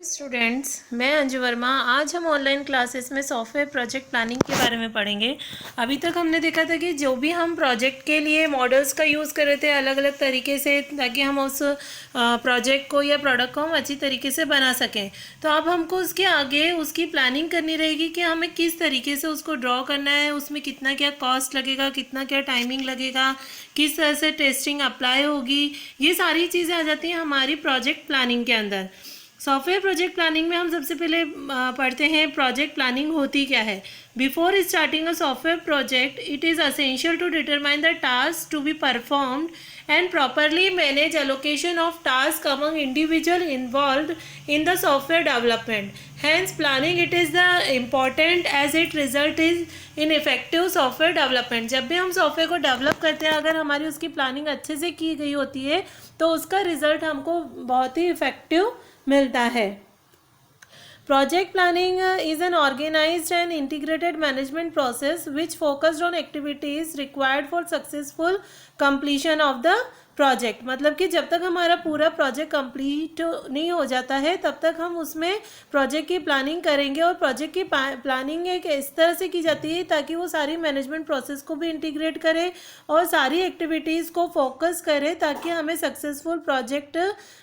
Students, मैं अंजू वर्मा। आज हम ऑनलाइन क्लासेस में सॉफ्टवेयर प्रोजेक्ट प्लानिंग के बारे में पढ़ेंगे। अभी तक हमने देखा था कि जो भी हम प्रोजेक्ट के लिए मॉडल्स का यूज़ कर रहे थे अलग अलग तरीके से, ताकि हम उस प्रोजेक्ट को या प्रोडक्ट को हम अच्छी तरीके से बना सकें। तो अब हमको उसके आगे उसकी प्लानिंग करनी रहेगी कि हमें किस तरीके से उसको ड्रॉ करना है, उसमें कितना क्या कॉस्ट लगेगा, कितना क्या टाइमिंग लगेगा, किस तरह से टेस्टिंग अप्लाई होगी। ये सारी चीज़ें आ जाती हैं हमारी प्रोजेक्ट प्लानिंग के अंदर। सॉफ्टवेयर प्रोजेक्ट प्लानिंग में हम सबसे पहले पढ़ते हैं प्रोजेक्ट प्लानिंग होती क्या है। Before starting a software project it is essential to determine the task to be performed and properly manage allocation of tasks among individual involved in the software development. Hence planning it is the important as it result is in effective software development. जब भी हम software को develop करते हैं, अगर हमारी उसकी planning अच्छे से की गई होती है तो उसका रिजल्ट हमको बहुत ही इफेक्टिव मिलता है। Project planning is an organized and integrated management process which focused on activities required for successful completion of the project. मतलब कि जब तक हमारा पूरा प्रोजेक्ट कंप्लीट नहीं हो जाता है तब तक हम उसमें प्रोजेक्ट की प्लानिंग करेंगे। और प्रोजेक्ट की प्लानिंग एक इस तरह से की जाती है ताकि वो सारी मैनेजमेंट प्रोसेस को भी इंटीग्रेट करे और सारी एक्टिविटीज़ को फोकस करे ताकि हमें सक्सेसफुल प्रोजेक्ट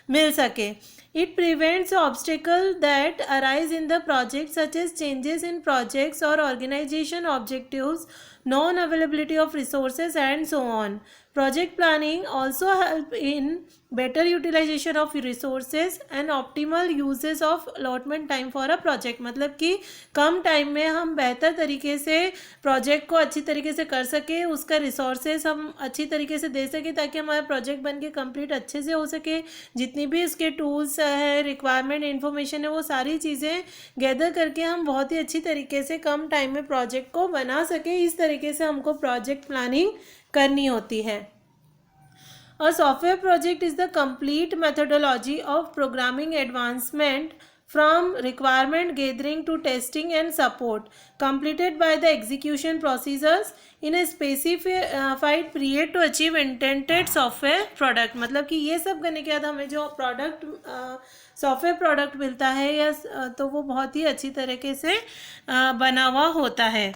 मिल सके। It prevents obstacles that arise in the project such as changes in projects or organization objectives, non-availability of resources and so on. Project planning also help in better utilization of resources and optimal uses of allotment time for a project। मतलब कि कम time में हम बेहतर तरीके से project को अच्छी तरीके से कर सके, उसका रिसोर्सेज हम अच्छी तरीके से दे सके ताकि हमारा प्रोजेक्ट बन के कंप्लीट अच्छे से हो सके। जितनी भी इसके टूल्स है, रिक्वायरमेंट इन्फॉर्मेशन है, वो सारी चीज़ें गैदर करके हम बहुत ही अच्छी तरीके से कम टाइम में प्रोजेक्ट को बना सके। इस तरीके से हमको प्रोजेक्ट प्लानिंग करनी होती है। A software project is the complete methodology of programming advancement from requirement gathering to testing and support, completed by the execution procedures in a specified period to achieve intended software product। मतलब कि ये सब करने के बाद हमें जो product software product मिलता है या तो वो बहुत ही अच्छी तरीके से बना हुआ होता है।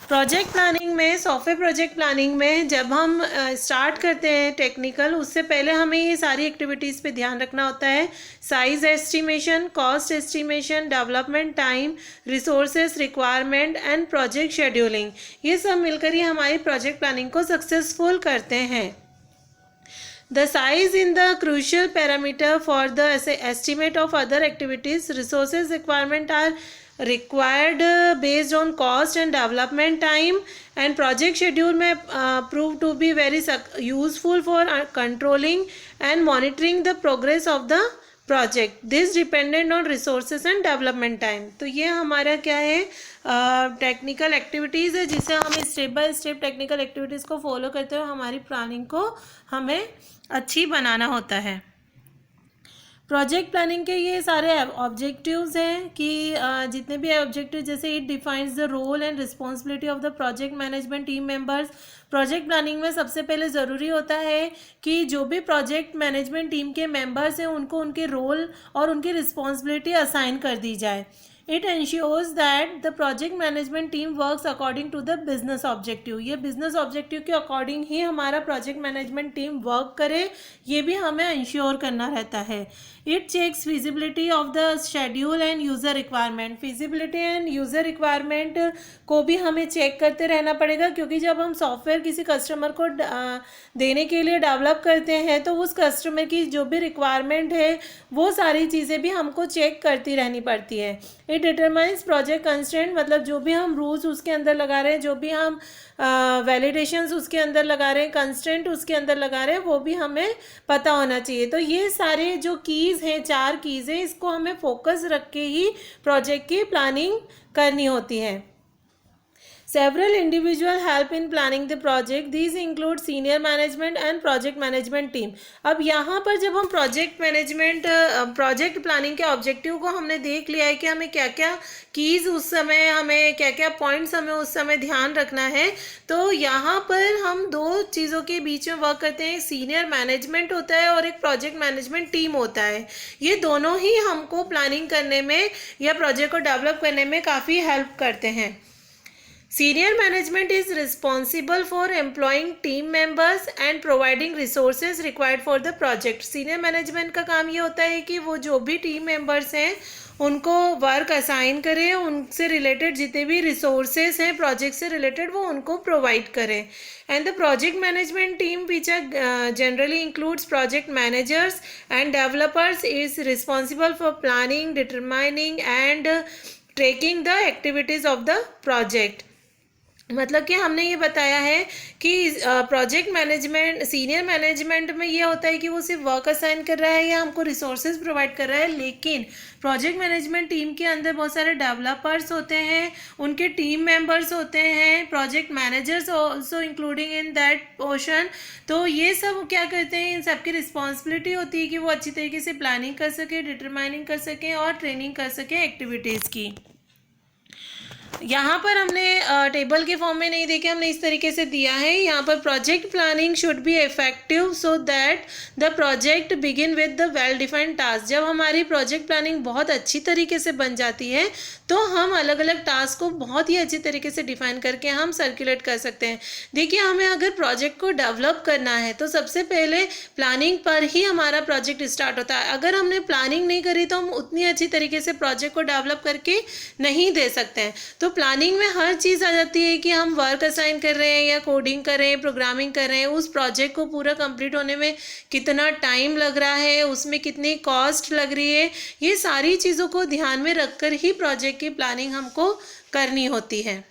प्रोजेक्ट प्लानिंग में, सॉफ्टवेयर प्रोजेक्ट प्लानिंग में जब हम स्टार्ट करते हैं टेक्निकल, उससे पहले हमें ये सारी एक्टिविटीज़ पे ध्यान रखना होता है। Size estimation, cost estimation, development time, resources requirement and project scheduling, ये सब मिलकर ही हमारी प्रोजेक्ट प्लानिंग को सक्सेसफुल करते हैं। The size is the crucial parameter for the estimate of other activities. Resources requirement are required based on cost and development time, and project schedule may prove to be very useful for controlling and monitoring the progress of the project. This dependent on resources and development time. तो ये हमारा क्या है, technical activities है जिसे हम step by step technical activities को follow करते हुए हमारी प्लानिंग को हमें अच्छी बनाना होता है। प्रोजेक्ट प्लानिंग के ये सारे ऑब्जेक्टिव्स हैं कि जितने भी ऑब्जेक्टिव, जैसे it defines the role and responsibility of the project management team members. Project planning में सबसे पहले ज़रूरी होता है कि जो भी प्रोजेक्ट मैनेजमेंट टीम के मेंबर्स हैं उनको उनके रोल और उनकी रिस्पॉन्सिबिलिटी असाइन कर दी जाए। It ensures that the project management team works according to the business objective. ये बिजनेस ऑब्जेक्टिव के अकॉर्डिंग ही हमारा प्रोजेक्ट मैनेजमेंट टीम वर्क करे, ये भी हमें इंश्योर करना रहता है। It checks feasibility of the schedule and user requirement. Feasibility and user requirement को भी हमें चेक करते रहना पड़ेगा, क्योंकि जब हम सॉफ्टवेयर किसी कस्टमर को देने के लिए डेवलप करते हैं तो उस कस्टमर की जो भी रिक्वायरमेंट है वो सारी चीज़ें भी हमको चेक करती रहनी पड़ती है। इट डिटरमाइंस प्रोजेक्ट कंस्ट्रेंट, मतलब जो भी हम रूल्स उसके अंदर लगा रहे हैं, जो भी हम वैलिडेशंस उसके अंदर लगा रहे हैं, कंस्ट्रेंट उसके अंदर लगा रहे हैं, वो भी हमें पता होना चाहिए। तो ये सारे जो कीज़ हैं, 4 कीज़ हैं, इसको हमें फोकस रख के ही प्रोजेक्ट की प्लानिंग करनी होती है। Several individual help in planning the project. These include senior management and project management team. अब यहाँ पर जब हम प्रोजेक्ट प्लानिंग के ऑब्जेक्टिव को हमने देख लिया है कि हमें क्या क्या कीज उस समय, हमें क्या क्या पॉइंट्स हमें उस समय ध्यान रखना है, तो यहाँ पर हम दो चीज़ों के बीच में वर्क करते हैं. सीनियर मैनेजमेंट होता है और एक प्रोजेक्ट मैनेजमेंट टीम होता है. ये दोनों ही हमको प्लानिंग करने में या प्रोजेक्ट को डेवलप करने में काफ़ी हेल्प करते हैं. Senior management is responsible for employing team members and providing resources required for the project. Senior management का काम ये होता है कि वो जो भी टीम मेंबर्स हैं उनको वर्क असाइन करें, उनसे रिलेटेड जितने भी रिसोर्सेज हैं प्रोजेक्ट से रिलेटेड वो उनको प्रोवाइड करें. And the project management team which generally includes project managers and developers is responsible for planning, determining and tracking the activities of the project. मतलब कि हमने ये बताया है कि प्रोजेक्ट मैनेजमेंट, सीनियर मैनेजमेंट में ये होता है कि वो सिर्फ वर्क असाइन कर रहा है या हमको रिसोर्सेज प्रोवाइड कर रहा है, लेकिन प्रोजेक्ट मैनेजमेंट टीम के अंदर बहुत सारे डेवलपर्स होते हैं, उनके टीम मेंबर्स होते हैं, project managers also including in that portion. तो ये सब क्या करते हैं, इन सबकी रिस्पॉन्सिबिलिटी होती है कि वो अच्छी तरीके से प्लानिंग कर सकें, डिटरमाइनिंग कर सकें और ट्रेनिंग कर सकें एक्टिविटीज़ की. यहाँ पर हमने टेबल के फॉर्म में नहीं देखे, हमने इस तरीके से दिया है. यहाँ पर project planning should be effective so that the project begin with the well defined task. जब हमारी प्रोजेक्ट प्लानिंग बहुत अच्छी तरीके से बन जाती है तो हम अलग अलग टास्क को बहुत ही अच्छी तरीके से डिफाइन करके हम सर्कुलेट कर सकते हैं. देखिए, हमें अगर प्रोजेक्ट को डेवलप करना है तो सबसे पहले प्लानिंग पर ही हमारा प्रोजेक्ट स्टार्ट होता है. अगर हमने प्लानिंग नहीं करी तो हम उतनी अच्छी तरीके से प्रोजेक्ट को डेवलप करके नहीं दे सकते हैं. तो प्लानिंग में हर चीज़ आ जाती है कि हम वर्क असाइन कर रहे हैं या कोडिंग कर रहे हैं, प्रोग्रामिंग कर रहे हैं, उस प्रोजेक्ट को पूरा कंप्लीट होने में कितना टाइम लग रहा है, उसमें कितनी कॉस्ट लग रही है, ये सारी चीज़ों को ध्यान में रखकर ही प्रोजेक्ट की प्लानिंग हमको करनी होती है.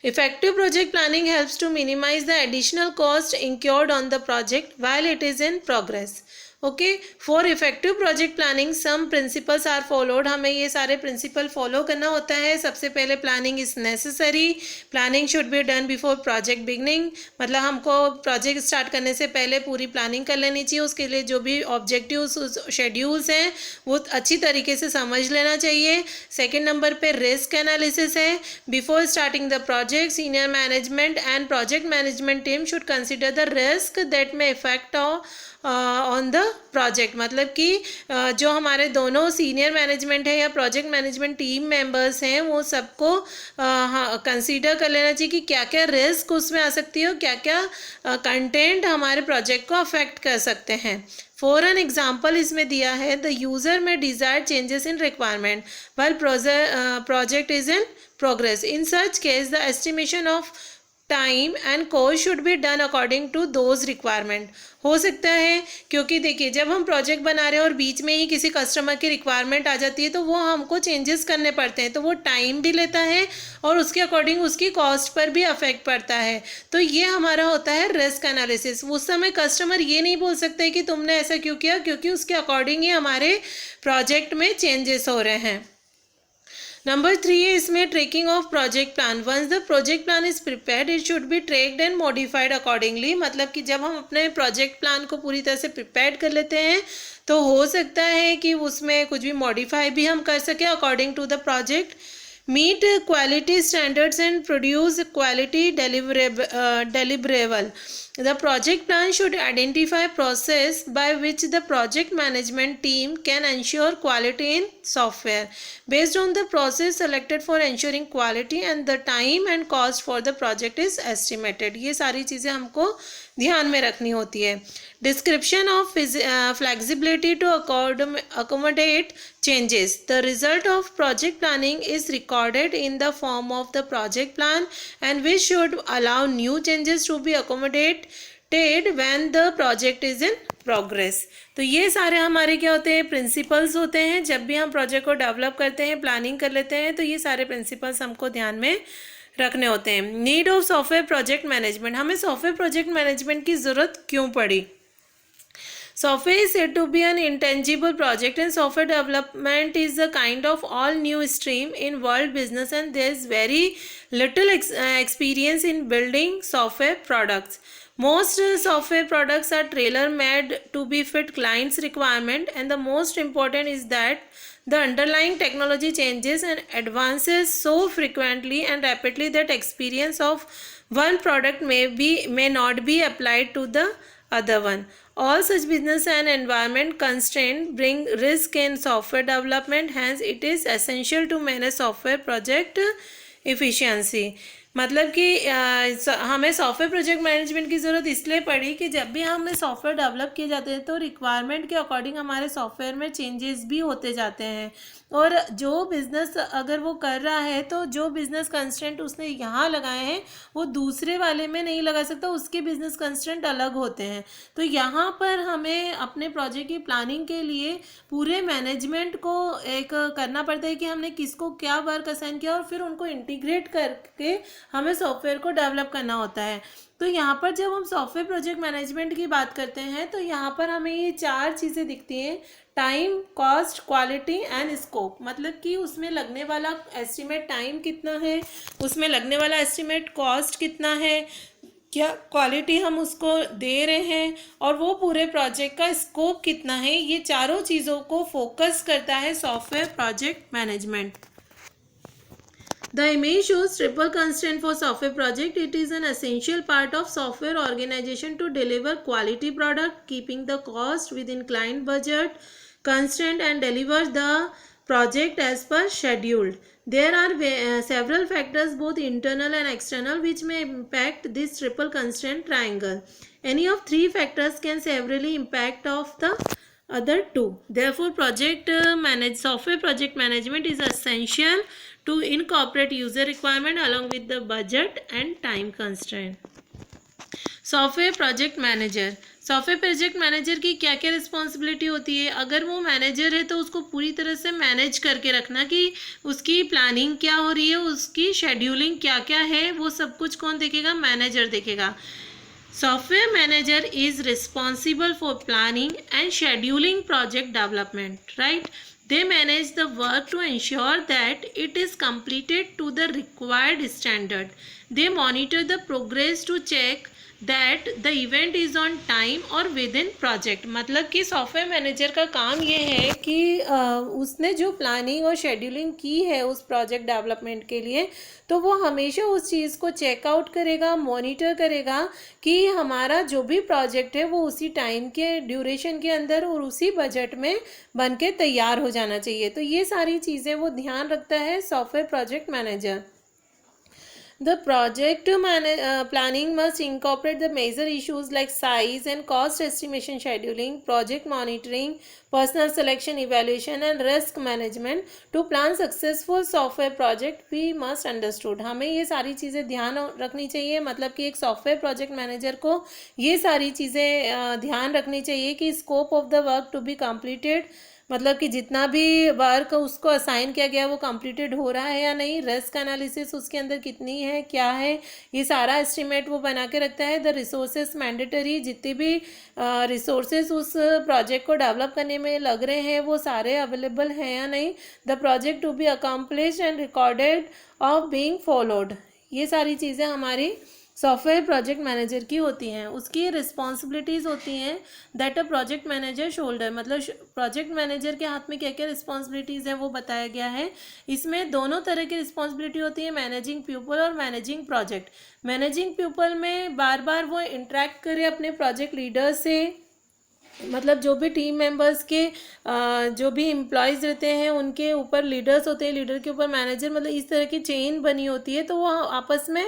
Effective project planning helps to minimize the additional cost incurred on the project while it is in progress. Okay, for effective project planning some principles are followed. हमें ये सारे प्रिंसिपल फॉलो करना होता है. सबसे पहले planning is necessary. Planning should be done before project beginning. मतलब हमको प्रोजेक्ट स्टार्ट करने से पहले पूरी प्लानिंग कर लेनी चाहिए. उसके लिए जो भी ऑब्जेक्टिव्स, शेड्यूल्स हैं वो अच्छी तरीके से समझ लेना चाहिए. सेकेंड नंबर पे रिस्क एनालिसिस है. Before starting the project, senior management and project management team should consider the risk that may effect on the project. मतलब कि जो हमारे दोनों सीनियर मैनेजमेंट है या प्रोजेक्ट मैनेजमेंट टीम मेंबर्स हैं वो सबको कंसीडर कर लेना चाहिए कि क्या क्या रिस्क उसमें आ सकती है और क्या क्या कंटेंट हमारे प्रोजेक्ट को अफेक्ट कर सकते हैं. फॉर एन एग्जाम्पल इसमें दिया है, the user may desire changes in requirement while project is in progress. In such case the estimation of time and cost should be done according to those requirement. हो सकता है, क्योंकि देखिए जब हम प्रोजेक्ट बना रहे हैं और बीच में ही किसी कस्टमर की रिक्वायरमेंट आ जाती है तो वो हमको चेंजेस करने पड़ते हैं, तो वो टाइम भी लेता है और उसके अकॉर्डिंग उसकी कॉस्ट पर भी अफेक्ट पड़ता है. तो ये हमारा होता है रिस्क एनालिसिस. उस समय कस्टमर ये नहीं बोल सकते कि तुमने ऐसा क्यों किया, क्योंकि उसके अकॉर्डिंग ही हमारे प्रोजेक्ट में चेंजेस हो रहे हैं. नंबर 3 है इसमें tracking of project plan. Once the project plan is prepared it should be tracked and modified accordingly. मतलब कि जब हम अपने प्रोजेक्ट प्लान को पूरी तरह से प्रिपेयर कर लेते हैं तो हो सकता है कि उसमें कुछ भी मॉडिफाई भी हम कर सकें according to the project. meet quality standards and produce quality deliverable. The project plan should identify process by which the project management team can ensure quality in software. Based on the process selected for ensuring quality and the time and cost for the project is estimated. ये सारी चीज़ें हमको ध्यान में रखनी होती है. Description of flexibility to accommodate changes. The result of project planning is recorded in the form of the project plan and which should allow new changes to be accommodated when the project is in progress. तो ये सारे हमारे क्या होते हैं, principles होते हैं. जब भी हम प्रोजेक्ट को डेवलप करते हैं, प्लानिंग कर लेते हैं, तो ये सारे प्रिंसिपल्स हमको ध्यान में रखने होते हैं. Need of software project management. हमें सॉफ्टवेयर प्रोजेक्ट मैनेजमेंट की ज़रूरत क्यों पड़ी? Software is said to be an intangible project, and software development is a kind of all new stream in world business, and there is very little experience in building software products. Most software products are tailor made to be fit clients requirement, and the most important is that the underlying technology changes and advances so frequently and rapidly that experience of one product may not be applied to the other one. All such business and environment constraints bring risk in software development. Hence, it is essential to manage software project efficiency. मतलब कि हमें software project management की ज़रूरत इसलिए पड़ी कि जब भी हमें सॉफ्टवेयर डेवलप किए जाते हैं तो रिक्वायरमेंट के अकॉर्डिंग हमारे सॉफ्टवेयर में चेंजेस भी होते जाते हैं, और जो बिज़नेस अगर वो कर रहा है तो जो बिज़नेस कंस्ट्रेंट उसने यहाँ लगाए हैं वो दूसरे वाले में नहीं लगा सकता, उसके बिज़नेस कंस्ट्रेंट अलग होते हैं. तो यहाँ पर हमें अपने प्रोजेक्ट की प्लानिंग के लिए पूरे मैनेजमेंट को एक करना पड़ता है कि हमने किसको क्या वर्क असाइन किया और फिर उनको इंटीग्रेट करके हमें सॉफ्टवेयर को डेवलप करना होता है. तो यहाँ पर जब हम सॉफ्टवेयर प्रोजेक्ट मैनेजमेंट की बात करते हैं तो यहाँ पर हमें ये 4 चीज़ें दिखती हैं: time, cost, quality and scope. मतलब कि उसमें लगने वाला एस्टिमेट टाइम कितना है, उसमें लगने वाला एस्टिमेट कॉस्ट कितना है, क्या क्वालिटी हम उसको दे रहे हैं, और वो पूरे प्रोजेक्ट का स्कोप कितना है. ये चारों चीज़ों को फोकस करता है software project management. The image shows triple constraint for software project. It is an essential part of software organization to deliver quality product, keeping the cost within client budget constraint and deliver the project as per scheduled. There are several factors, both internal and external, which may impact this triple constraint triangle. Any of 3 factors can severely impact of the other 2. Therefore, software project management is essential to incorporate user requirement along with the budget and time constraint. Software project manager की क्या क्या responsibility होती है? अगर वो manager है तो उसको पूरी तरह से मैनेज करके रखना कि उसकी प्लानिंग क्या हो रही है, उसकी शेड्यूलिंग क्या क्या है, वो सब कुछ कौन देखेगा? मैनेजर देखेगा. Software manager is responsible for planning and scheduling project development, right? They manage the work to ensure that it is completed to the required standard. They monitor the progress to check that the event is on time or within project. मतलब कि software manager का काम ये है कि उसने जो planning और शेड्यूलिंग की है उस प्रोजेक्ट डेवलपमेंट के लिए, तो वो हमेशा उस चीज़ को चेकआउट करेगा, मॉनिटर करेगा कि हमारा जो भी प्रोजेक्ट है वो उसी टाइम के ड्यूरेशन के अंदर और उसी बजट में बन के तैयार हो जाना चाहिए. तो ये सारी चीज़ें वो ध्यान रखता है software project manager. The project planning must incorporate the major issues like size and cost estimation, scheduling, project monitoring, personal selection, evaluation and risk management. To plan successful software project we must understood. हमें ये सारी चीज़ें ध्यान रखनी चाहिए. मतलब कि एक सॉफ्टवेयर प्रोजेक्ट मैनेजर को ये सारी चीज़ें ध्यान रखनी चाहिए कि scope of the work to be completed, मतलब कि जितना भी वर्क उसको असाइन किया गया वो कंप्लीटेड हो रहा है या नहीं, रिस्क एनालिसिस उसके अंदर कितनी है, क्या है, ये सारा एस्टिमेट वो बना के रखता है. द रिसोर्सेज मैंडेटरी, जितने भी रिसोर्सेज उस प्रोजेक्ट को डेवलप करने में लग रहे हैं वो सारे अवेलेबल हैं या नहीं. The project to be accomplished and recorded of being followed. ये सारी चीज़ें हमारी सॉफ्टवेयर प्रोजेक्ट मैनेजर की होती हैं. उसकी रिस्पॉन्सिबिलिटीज़ होती हैं that a project manager shoulder. मतलब प्रोजेक्ट मैनेजर के हाथ में क्या क्या रिस्पॉन्सिबिलिटीज़ हैं वो बताया गया है. इसमें दोनों तरह की रिस्पॉन्सिबिलिटी होती है, मैनेजिंग पीपल और मैनेजिंग प्रोजेक्ट. मैनेजिंग पीपल में बार बार वो इंटरेक्ट करे अपने प्रोजेक्ट लीडर से, मतलब जो भी टीम मेंबर्स के जो भी एम्प्लॉयज़ रहते हैं उनके ऊपर लीडर्स होते हैं, लीडर के ऊपर मैनेजर, मतलब इस तरह की चेन बनी होती है तो वो आपस में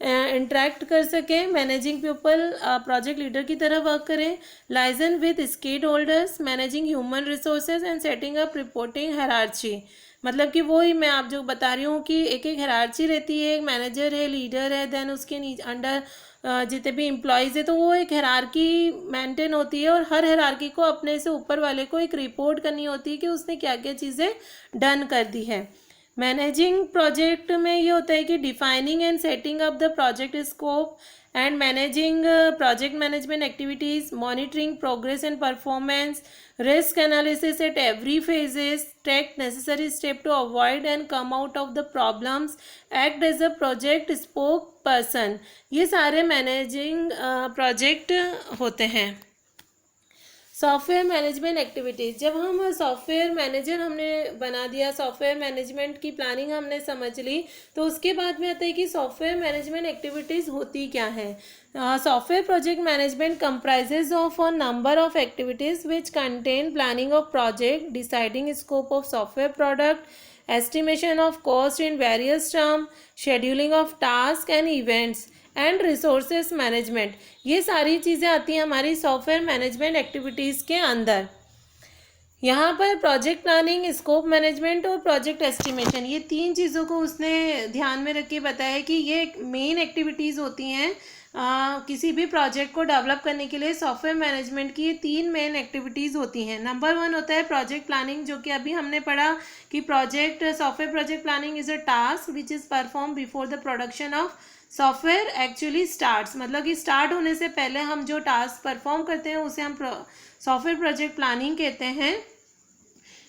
इंटरेक्ट कर सकें. मैनेजिंग पीपल प्रोजेक्ट लीडर की तरह वर्क करें. Liaison with stakeholders, managing human resources and setting up reporting hierarchy. मतलब कि वही मैं आप जो बता रही हूँ कि एक एक हायरार्ची रहती है, एक मैनेजर है, लीडर है, देन उसके अंडर जितने भी एम्प्लॉयज़ है, तो वो एक हायरार्की मेंटेन होती है और हर हायरार्की को अपने से ऊपर वाले को एक रिपोर्ट करनी होती है कि उसने क्या क्या चीज़ें डन कर दी है. मैनेजिंग प्रोजेक्ट में ये होता है कि defining and setting up the project scope and managing project management activities, monitoring progress and performance, risk analysis at every phases, take necessary step to avoid and come out of the problems, act as a project spokesperson. ये सारे managing project होते हैं. Software management activities, जब हम software manager हमने बना दिया, software management की प्लानिंग हमने समझ ली, तो उसके बाद में आता है कि सॉफ्टवेयर मैनेजमेंट एक्टिविटीज़ होती क्या है. Software project management comprises of a number of activities which contain planning of project, deciding scope of software product, estimation of cost in various terms, scheduling of tasks and events and resources management. ये सारी चीज़ें आती हैं हमारी software management activities के अंदर. यहाँ पर प्रोजेक्ट प्लानिंग, स्कोप मैनेजमेंट और प्रोजेक्ट एस्टिमेशन, ये तीन चीज़ों को उसने ध्यान में रख के बताया कि ये मेन एक्टिविटीज़ होती हैं किसी भी प्रोजेक्ट को डेवलप करने के लिए. सॉफ्टवेयर मैनेजमेंट की ये तीन मेन एक्टिविटीज़ होती हैं. नंबर 1 होता है प्रोजेक्ट प्लानिंग, जो कि अभी हमने पढ़ा कि software project planning is a task which is perform before the production of software actually starts. मतलब कि स्टार्ट होने से पहले हम जो टास्क परफॉर्म करते हैं उसे हम सॉफ्टवेयर प्रोजेक्ट प्लानिंग कहते हैं.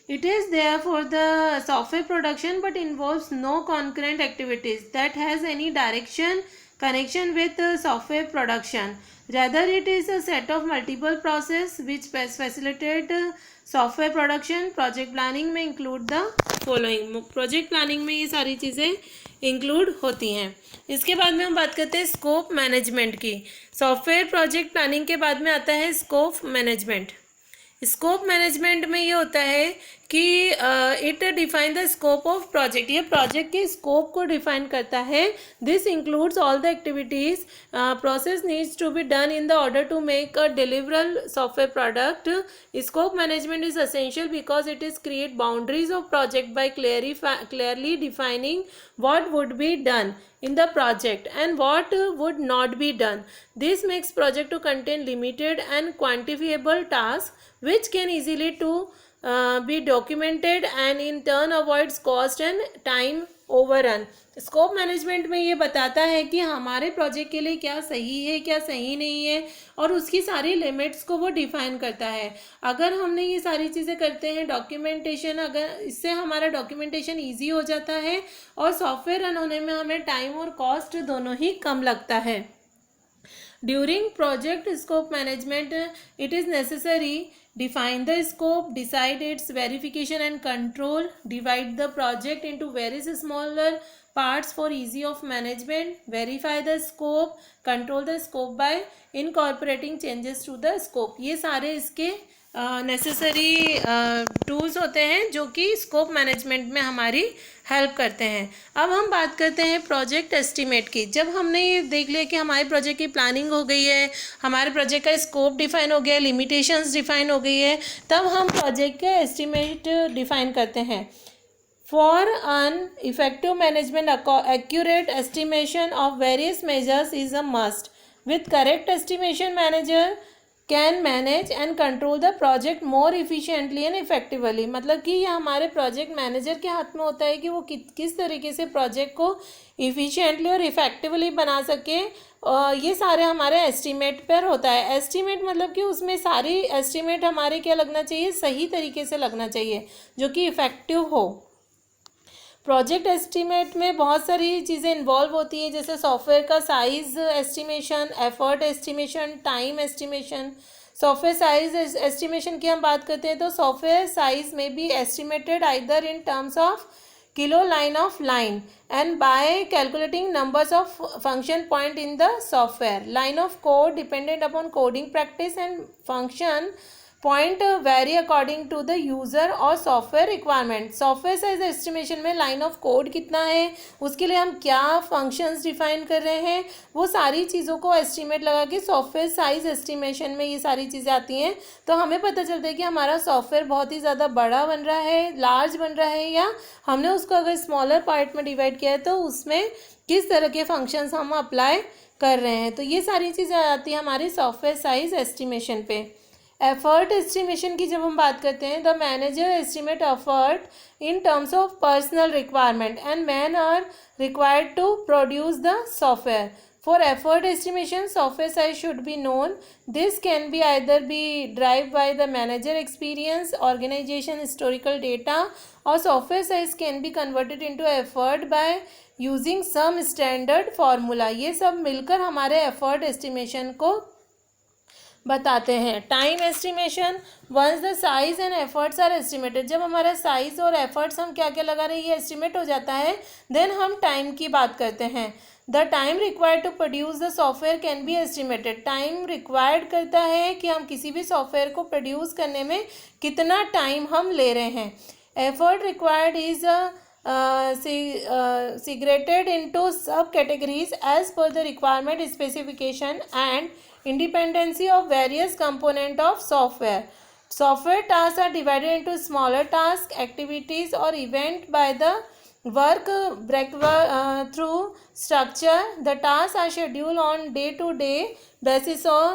It is there for the software production but involves no concurrent activities that has any direction connection with software production. Rather, it is a set of multiple process which facilitate software production. Project planning में include the following. Project planning में ये सारी चीज़ें include होती हैं. इसके बाद में हम बात करते हैं स्कोप मैनेजमेंट की. सॉफ्टवेयर प्रोजेक्ट प्लानिंग के बाद में आता है स्कोप मैनेजमेंट. स्कोप मैनेजमेंट में ये होता है कि it define the scope of project. ये प्रोजेक्ट के स्कोप को डिफाइन करता है. This includes all the activities process needs to be done in the order to make a deliverable software product. Scope management is essential because it is create boundaries of project by clearly defining what would be done in the project and what would not be done. This makes project to contain limited and quantifiable tasks which can easily to be documented and in turn avoids cost and time overrun. Scope management में ये बताता है कि हमारे project के लिए क्या सही है, क्या सही नहीं है, और उसकी सारी लिमिट्स को वो डिफाइन करता है. अगर हमने ये सारी चीज़ें करते हैं, डॉक्यूमेंटेशन, अगर इससे हमारा डॉक्यूमेंटेशन इजी हो जाता है और सॉफ्टवेयर रन होने में हमें टाइम और कॉस्ट दोनों ही कम लगता है. During project scope management it is necessary define the scope, decide its verification and control, divide the project into various smaller parts for easy of management, verify the scope, control the scope by incorporating changes to the scope. ये सारे इसके necessary tools होते हैं जो कि scope management में हमारी help करते हैं. अब हम बात करते हैं प्रोजेक्ट एस्टीमेट की. जब हमने ये देख लिया कि हमारे प्रोजेक्ट की प्लानिंग हो गई है, हमारे प्रोजेक्ट का स्कोप डिफाइन हो गया, लिमिटेशंस डिफाइन हो गई है, तब हम प्रोजेक्ट का एस्टीमेट डिफाइन करते हैं. For an effective management accurate estimation of various measures is a must. With correct estimation manager can manage and control the project more efficiently and effectively. मतलब कि ये हमारे प्रोजेक्ट मैनेजर के हाथ में होता है कि वो किस तरीके से प्रोजेक्ट को इफिशिएंटली और इफेक्टिवली बना सके. ये सारे हमारे एस्टीमेट पर होता है. एस्टीमेट मतलब कि उसमें सारी एस्टीमेट हमारे क्या लगना चाहिए, सही तरीके से लगना चाहिए, जो कि इफेक्टिव हो. प्रोजेक्ट एस्टीमेट में बहुत सारी चीज़ें इन्वॉल्व होती हैं, जैसे सॉफ्टवेयर का size estimation, effort estimation, time estimation. Software size estimation की हम बात करते हैं तो सॉफ्टवेयर साइज में B estimated either in terms of kilo line of line and by calculating numbers of function point in the software. Line of code dependent upon coding practice and function point vary according to the user और software requirement. Software size estimation में line of code कितना है, उसके लिए हम क्या functions define कर रहे हैं, वो सारी चीज़ों को एस्टिमेट लगा के सॉफ्टवेयर साइज एस्टिमेशन में ये सारी चीज़ें आती हैं. तो हमें पता चलता है कि हमारा सॉफ्टवेयर बहुत ही ज़्यादा बड़ा बन रहा है, लार्ज बन रहा है, या हमने उसको अगर स्मॉलर पार्ट में डिवाइड किया है तो उसमें किस तरह के फंक्शंस हम अप्लाई कर रहे हैं. तो ये सारी चीज़ें आती हैं हमारी सॉफ्टवेयर साइज एस्टिमेशन पे. एफर्ट एस्टिमेशन की जब हम बात करते हैं, the manager estimate effort in terms of personnel requirement and man are required to produce the software. For effort estimation, software size should be known. This can be either be derived by the manager experience, organization historical data, or software size can be converted into effort by using some standard formula. ये सब मिलकर हमारे effort estimation को बताते हैं. Time estimation, once the size and efforts are estimated. जब हमारा size और एफर्ट्स हम क्या क्या लगा रहे हैं ये एस्टिमेट हो जाता है, देन हम टाइम की बात करते हैं. The time required to produce the software can be estimated. Time required करता है कि हम किसी भी सॉफ्टवेयर को प्रोड्यूस करने में कितना टाइम हम ले रहे हैं. Effort required is segregated into subcategories as per the requirement specification and independency of various component of software. Software tasks are divided into smaller tasks, activities or event by the work through structure. The tasks are scheduled on day-to-day basis or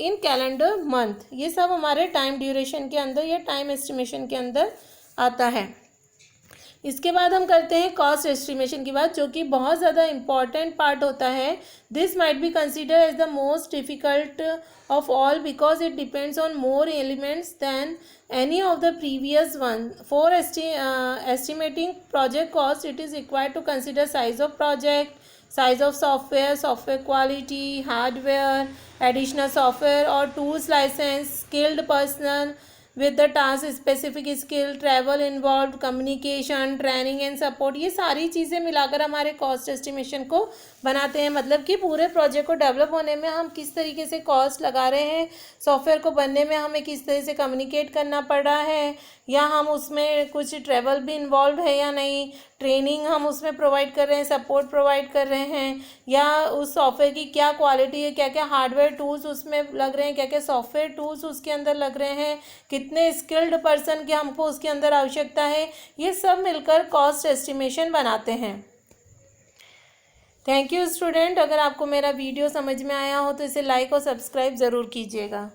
in calendar month. ये सब हमारे time duration के अंदर या time estimation के अंदर आता है. इसके बाद हम करते हैं कॉस्ट एस्टिमेशन की बात, जो कि बहुत ज़्यादा इम्पॉर्टेंट पार्ट होता है. This might be consider as the most difficult of all because it depends on more elements than any of the previous one. For estimating project cost it is required to consider size of project, size of software, software quality, hardware, additional software or tools license, skilled personnel with the task specific skill, travel involved, communication, training and support. ये सारी चीज़ें मिलाकर हमारे cost estimation को बनाते हैं. मतलब कि पूरे प्रोजेक्ट को डेवलप होने में हम किस तरीके से कॉस्ट लगा रहे हैं, सॉफ्टवेयर को बनने में हमें किस तरह से कम्युनिकेट करना पड़ रहा है, या हम उसमें कुछ ट्रैवल भी इन्वॉल्व है या नहीं, ट्रेनिंग हम उसमें प्रोवाइड कर रहे हैं, सपोर्ट प्रोवाइड कर रहे हैं, या उस सॉफ्टवेयर की क्या क्वालिटी है, क्या क्या हार्डवेयर टूल्स उसमें लग रहे हैं, क्या क्या सॉफ्टवेयर टूल्स उसके अंदर लग रहे हैं, कितने स्किल्ड पर्सन की हमको उसके अंदर आवश्यकता है. ये सब मिलकर कॉस्ट एस्टिमेशन बनाते हैं. Thank you student. अगर आपको मेरा वीडियो समझ में आया हो तो इसे लाइक और सब्सक्राइब ज़रूर कीजिएगा.